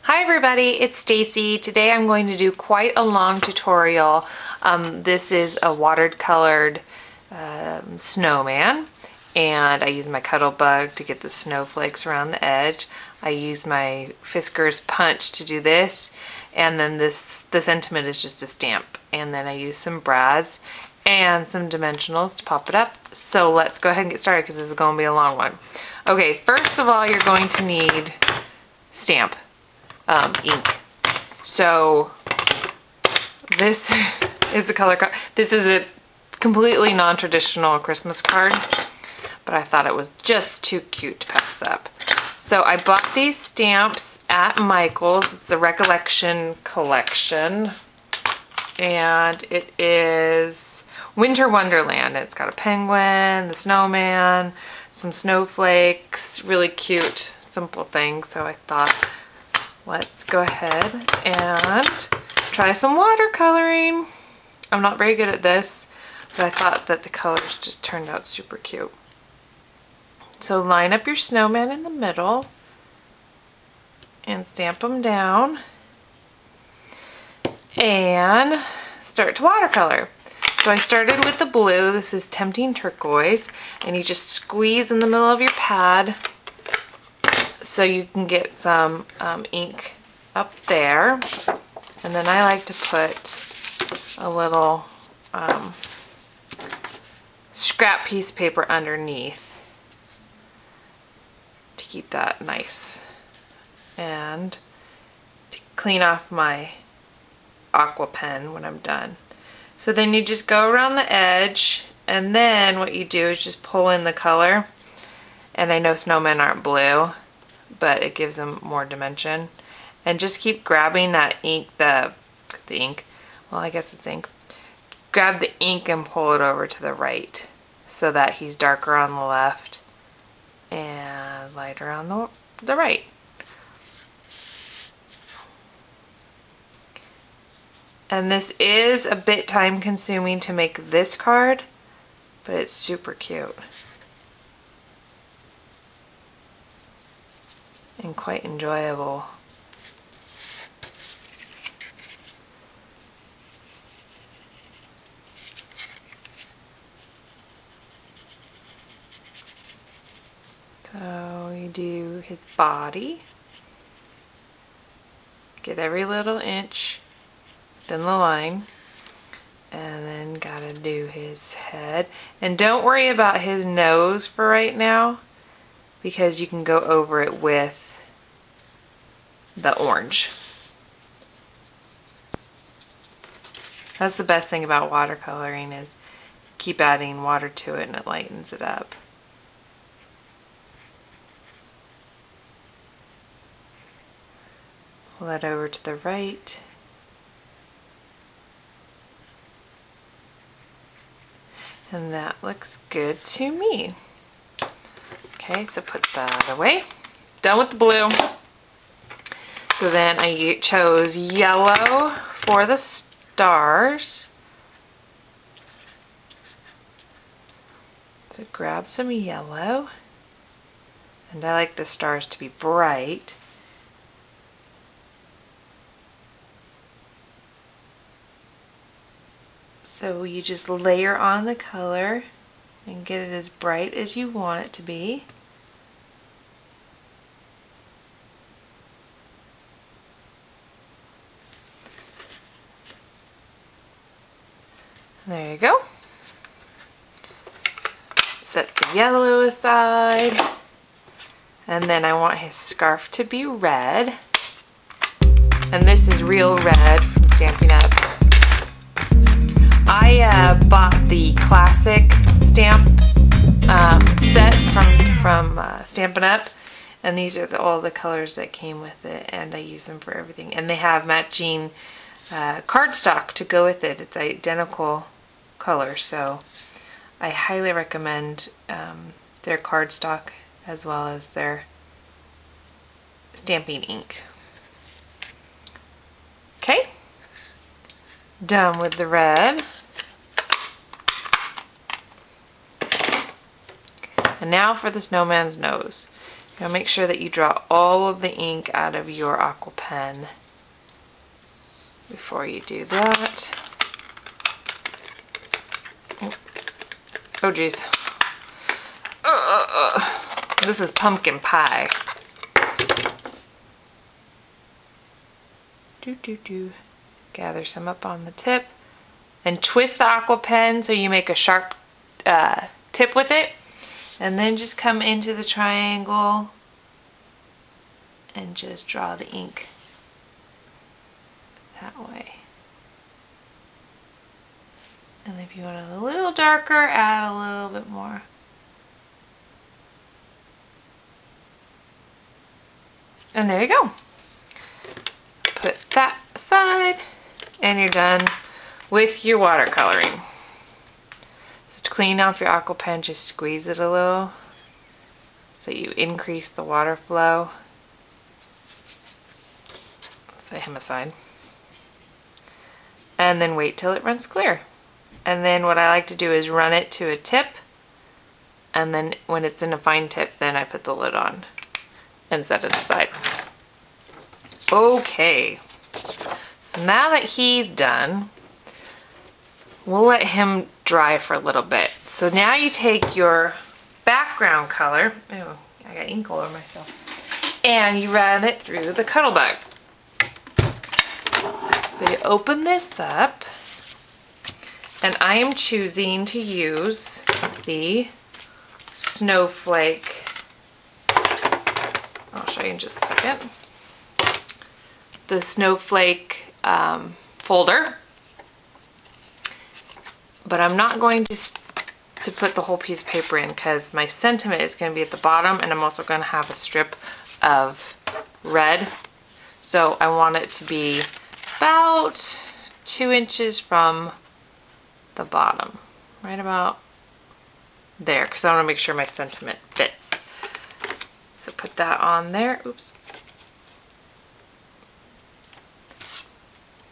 Hi everybody, it's Stacy. Today I'm going to do quite a long tutorial. This is a watercolored snowman, and I use my cuddle bug to get the snowflakes around the edge. I use my Fisker's punch to do this, and then the sentiment is just a stamp. And then I use some brads and some dimensionals to pop it up. So let's go ahead and get started because this is going to be a long one. Okay, first of all, you're going to need stamp. Ink. So this is the color card. This is a completely non-traditional Christmas card, but I thought it was just too cute to pass up. So I bought these stamps at Michael's. It's the Recollection collection, and it is Winter Wonderland. It's got a penguin, the snowman, some snowflakes, really cute, simple things. So I thought, let's go ahead and try some watercoloring. I'm not very good at this, but I thought that the colors just turned out super cute. So line up your snowman in the middle and stamp them down and start to watercolor. So I started with the blue. This is Tempting Turquoise, and you just squeeze in the middle of your pad so you can get some ink up there. And then I like to put a little scrap piece of paper underneath to keep that nice, and to clean off my aqua pen when I'm done. So then you just go around the edge, and then what you do is just pull in the color. And I know snowmen aren't blue, but it gives them more dimension. And just keep grabbing that ink, the ink, well, I guess it's ink. Grab the ink and pull it over to the right so that he's darker on the left and lighter on the right. And this is a bit time consuming to make this card, but it's super cute and quite enjoyable. So you do his body, get every little inch, then the line, and then gotta do his head. And don't worry about his nose for right now, because you can go over it with the orange. That's the best thing about watercoloring, is keep adding water to it and it lightens it up. Pull that over to the right. And that looks good to me. Okay, so put that away. Done with the blue. So then I chose yellow for the stars. So grab some yellow. And I like the stars to be bright. So you just layer on the color and get it as bright as you want it to be. There you go. Set the yellow aside. And then I want his scarf to be red. And this is Real Red from Stampin' Up. I bought the classic stamp set from Stampin' Up, and these are all the colors that came with it, and I use them for everything. And they have matching cardstock to go with it. It's identical color, so I highly recommend their cardstock as well as their stamping ink. Okay, done with the red. And now for the snowman's nose. Now make sure that you draw all of the ink out of your aqua pen before you do that. Oh geez. This is pumpkin pie. Gather some up on the tip and twist the aqua pen so you make a sharp tip with it, and then just come into the triangle and just draw the ink that way. And if you want it a little darker, add a little bit more. And there you go. Put that aside and you're done with your watercoloring. So to clean off your aqua pen, just squeeze it a little so you increase the water flow. Set him aside. And then wait till it runs clear. And then what I like to do is run it to a tip, and then when it's in a fine tip, then I put the lid on and set it aside. Okay, so now that he's done, we'll let him dry for a little bit. So now you take your background color, oh, I got ink all over myself, and you run it through the Cuddle Bug. So you open this up, and I am choosing to use the Snowflake, I'll show you in just a second, the Snowflake folder, but I'm not going to put the whole piece of paper in because my sentiment is going to be at the bottom, and I'm also going to have a strip of red, so I want it to be about 2 inches from the bottom, right about there, because I want to make sure my sentiment fits. So put that on there. Oops.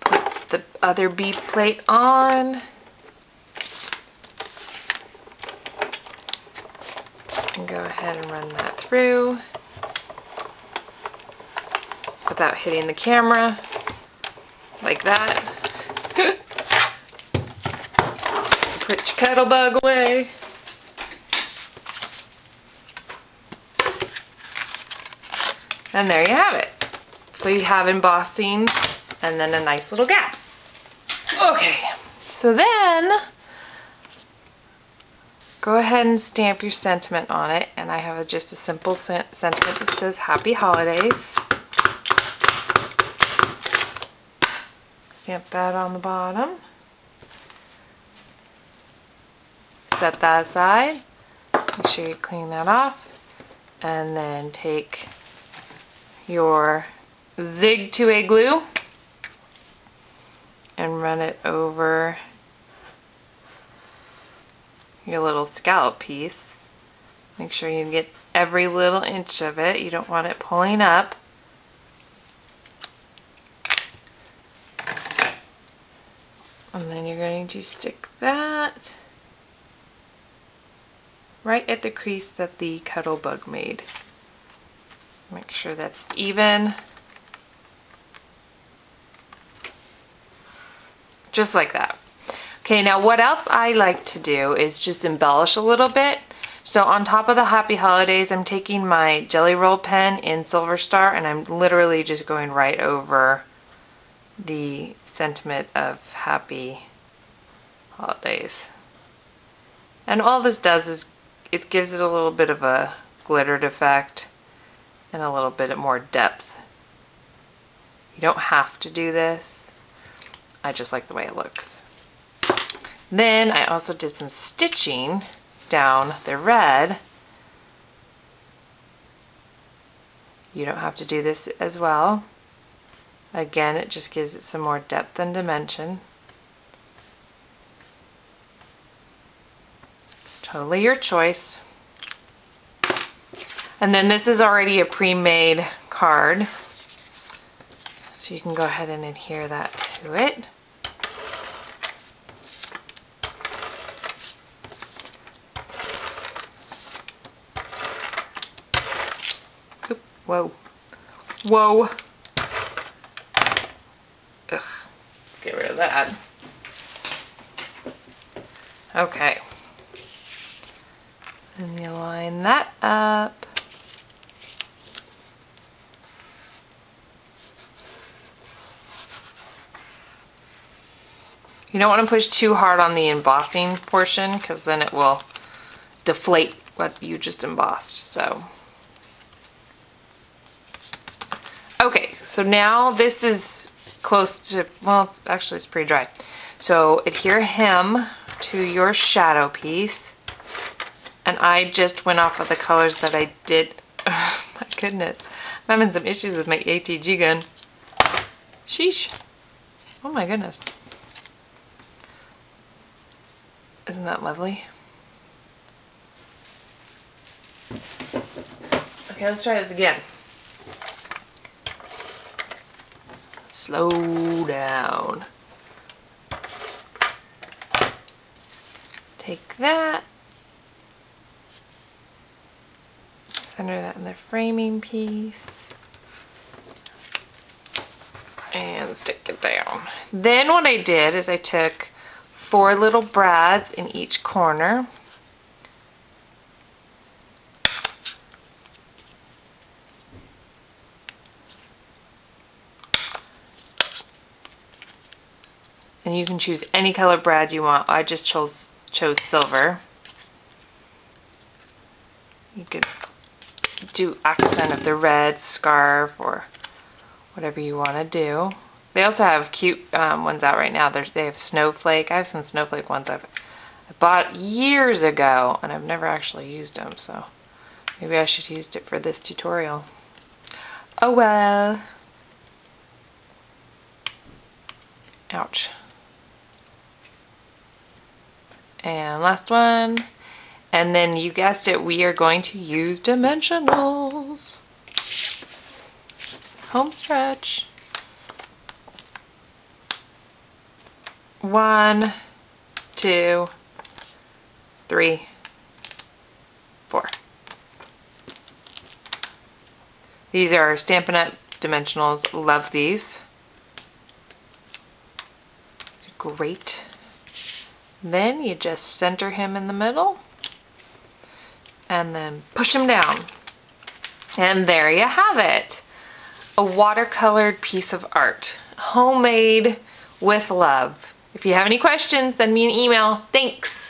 Put the other bead plate on. And go ahead and run that through without hitting the camera, like that. Put your Cuddle Bug away. And there you have it. So you have embossing and then a nice little gap. Okay, so then go ahead and stamp your sentiment on it. And I have just a simple sentiment that says Happy Holidays. Stamp that on the bottom. Set that aside. Make sure you clean that off. And then take your Zig 2A glue and run it over your little scallop piece. Make sure you get every little inch of it. You don't want it pulling up. And then you're going to stick that right at the crease that the Cuddle Bug made. Make sure that's even. Just like that. Okay, now what else I like to do is just embellish a little bit. So on top of the Happy Holidays, I'm taking my Jelly Roll pen in Silver Star, and I'm literally just going right over the sentiment of Happy Holidays. And all this does is it gives it a little bit of a glittered effect and a little bit more depth. You don't have to do this. I just like the way it looks. Then I also did some stitching down the red. You don't have to do this as well. Again, it just gives it some more depth and dimension. Totally your choice. And then this is already a pre-made card, so you can go ahead and adhere that to it. Whoa. Whoa. Ugh. Let's get rid of that. Okay. And you line that up. You don't want to push too hard on the embossing portion because then it will deflate what you just embossed. So, okay, so now this is close to, well, it's pretty dry. So adhere him to your shadow piece. And I just went off of the colors that I did. Oh, my goodness. I'm having some issues with my ATG gun. Sheesh. Oh my goodness. Isn't that lovely? Okay, let's try this again. Slow down. Take that. Center that in the framing piece. And stick it down. Then what I did is I took 4 little brads in each corner. And you can choose any color brad you want. I just chose silver. You could do accent of the red scarf or whatever you want to do. They also have cute ones out right now. They have snowflake. I have some snowflake ones I bought years ago, and I've never actually used them, so maybe I should use it for this tutorial. Oh well. Ouch. And last one. And then you guessed it, we are going to use dimensionals. Home stretch. 1, 2, 3, 4. These are Stampin' Up! Dimensionals. Love these. Great. Then you just center him in the middle and then push him down. And there you have it. A watercolored piece of art. Homemade with love. If you have any questions, send me an email. Thanks.